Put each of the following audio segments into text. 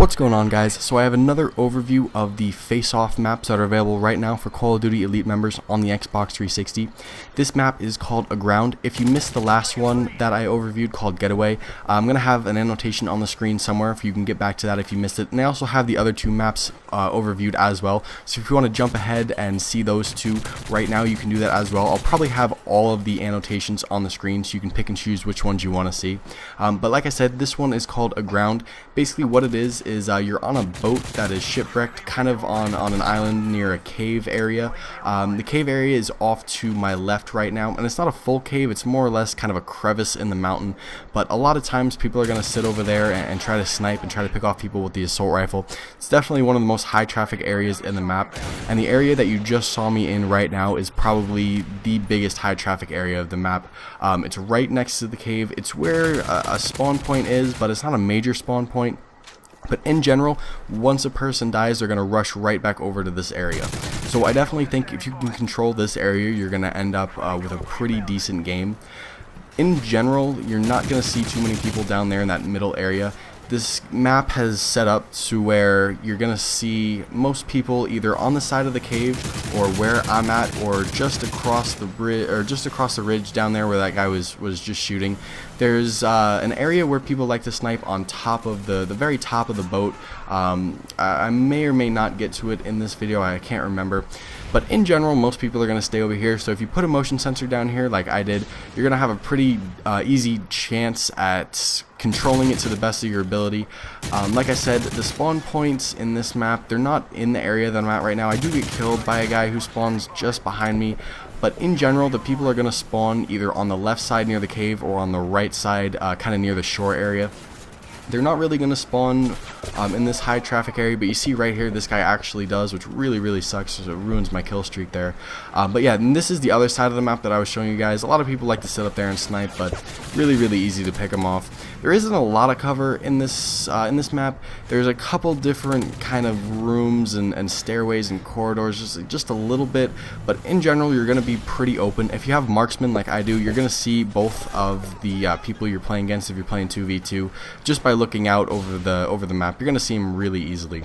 What's going on, guys? So I have another overview of the face-off maps that are available right now for Call of Duty Elite members on the Xbox 360. This map is called Aground. If you missed the last one that I overviewed called Getaway, I'm going to have an annotation on the screen somewhere if you can get back to that if you missed it. And I also have the other two maps overviewed as well. So if you want to jump ahead and see those two right now, you can do that as well. I'll probably have all of the annotations on the screen so you can pick and choose which ones you want to see. But like I said, this one is called Aground. Basically what it is you're on a boat that is shipwrecked kind of on an island near a cave area. The cave area is off to my left right now, and it's not a full cave, it's more or less kind of a crevice in the mountain, but a lot of times people are going to sit over there and try to snipe and try to pick off people with the assault rifle. It's definitely one of the most high traffic areas in the map, and the area that you just saw me in right now is probably the biggest high traffic area of the map. It's right next to the cave. It's where a spawn point is, but it's not a major spawn point. But in general, once a person dies, they're going to rush right back over to this area. So I definitely think if you can control this area, you're going to end up with a pretty decent game. In general, you're not going to see too many people down there in that middle area. This map has set up to where you're going to see most people either on the side of the cave or where I'm at, or just across the bridge, or just across the ridge down there where that guy was just shooting. There's an area where people like to snipe on top of the very top of the boat. I may or may not get to it in this video, I can't remember. But in general, most people are going to stay over here. So if you put a motion sensor down here like I did, you're going to have a pretty easy chance at controlling it to the best of your ability. Like I said, the spawn points in this map, they're not in the area that I'm at right now. I do get killed by a guy who spawns just behind me. But in general, the people are going to spawn either on the left side near the cave or on the right side kind of near the shore area. They're not really going to spawn in this high traffic area, but you see right here this guy actually does, which really sucks, so it ruins my kill streak there. But yeah, and this is the other side of the map that I was showing you guys. A lot of people like to sit up there and snipe, but really easy to pick them off. There isn't a lot of cover in this map. There's a couple different kind of rooms and stairways and corridors, just a little bit, but in general you're going to be pretty open. If you have marksman like I do, you're going to see both of the people you're playing against if you're playing 2v2 just by looking out over the map. You're going to see them really easily.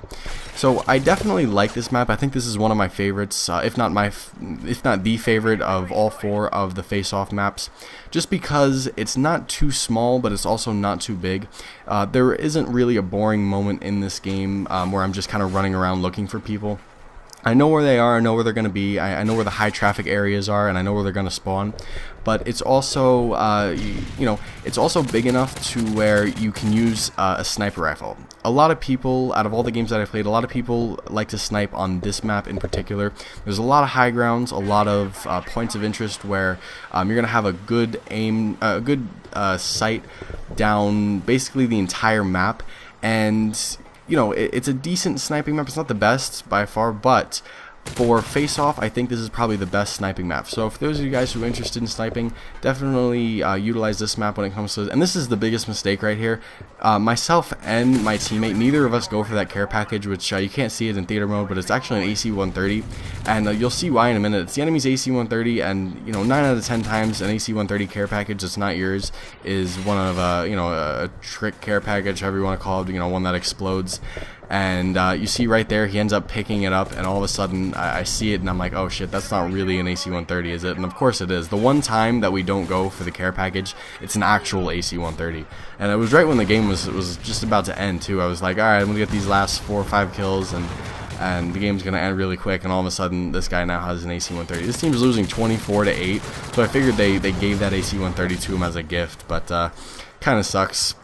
So I definitely like this map. I think this is one of my favorites, if not the favorite of all four of the face-off maps, just because it's not too small, but it's also not too big. There isn't really a boring moment in this game where I'm just kind of running around looking for people. I know where they are, I know where they're going to be, I know where the high traffic areas are, and I know where they're going to spawn. But it's also, it's also big enough to where you can use a sniper rifle. A lot of people, out of all the games that I played, a lot of people like to snipe on this map in particular. There's a lot of high grounds, a lot of points of interest where you're going to have a good aim, a good sight down basically the entire map. And you know, it's a decent sniping map. It's not the best by far, but for face-off, I think this is probably the best sniping map. So for those of you guys who are interested in sniping, definitely utilize this map when it comes to this. And this is the biggest mistake right here. Myself and my teammate, neither of us go for that care package, which you can't see it in theater mode, but it's actually an AC-130, and you'll see why in a minute. It's the enemy's AC-130, and 9 out of 10 times an AC-130 care package that's not yours is one of a trick care package, however you want to call it, one that explodes. And you see right there, he ends up picking it up, and all of a sudden I see it and I'm like, oh shit, that's not really an AC-130, is it? And of course it is. The one time that we don't go for the care package, it's an actual AC-130. And it was right when the game was just about to end too. I was like, alright, I'm gonna get these last 4 or 5 kills and the game's gonna end really quick, and all of a sudden this guy now has an AC-130. This team's losing 24-8, so I figured they gave that AC-130 to him as a gift, but kinda sucks.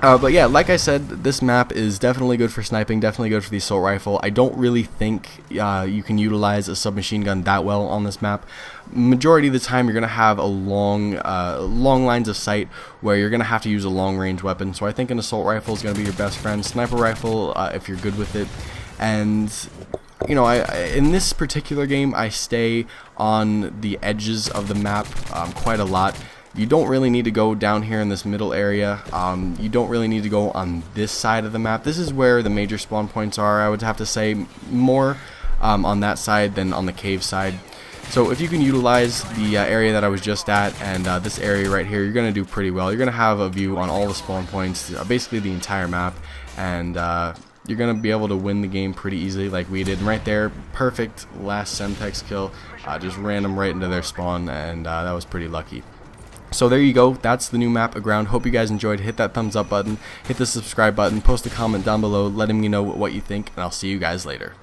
But yeah, like I said, this map is definitely good for sniping, definitely good for the assault rifle. I don't really think you can utilize a submachine gun that well on this map. Majority of the time, you're going to have a long lines of sight where you're going to have to use a long-range weapon. So I think an assault rifle is going to be your best friend. Sniper rifle, if you're good with it. And in this particular game, I stay on the edges of the map quite a lot. You don't really need to go down here in this middle area. You don't really need to go on this side of the map. This is where the major spawn points are, I would have to say, more on that side than on the cave side. So if you can utilize the area that I was just at and this area right here, you're going to do pretty well. You're going to have a view on all the spawn points, basically the entire map, and you're going to be able to win the game pretty easily like we did. And right there, perfect last Semtex kill, just ran them right into their spawn, and that was pretty lucky. So there you go, that's the new map, Aground. Hope you guys enjoyed. Hit that thumbs up button, hit the subscribe button, post a comment down below letting me know what you think, and I'll see you guys later.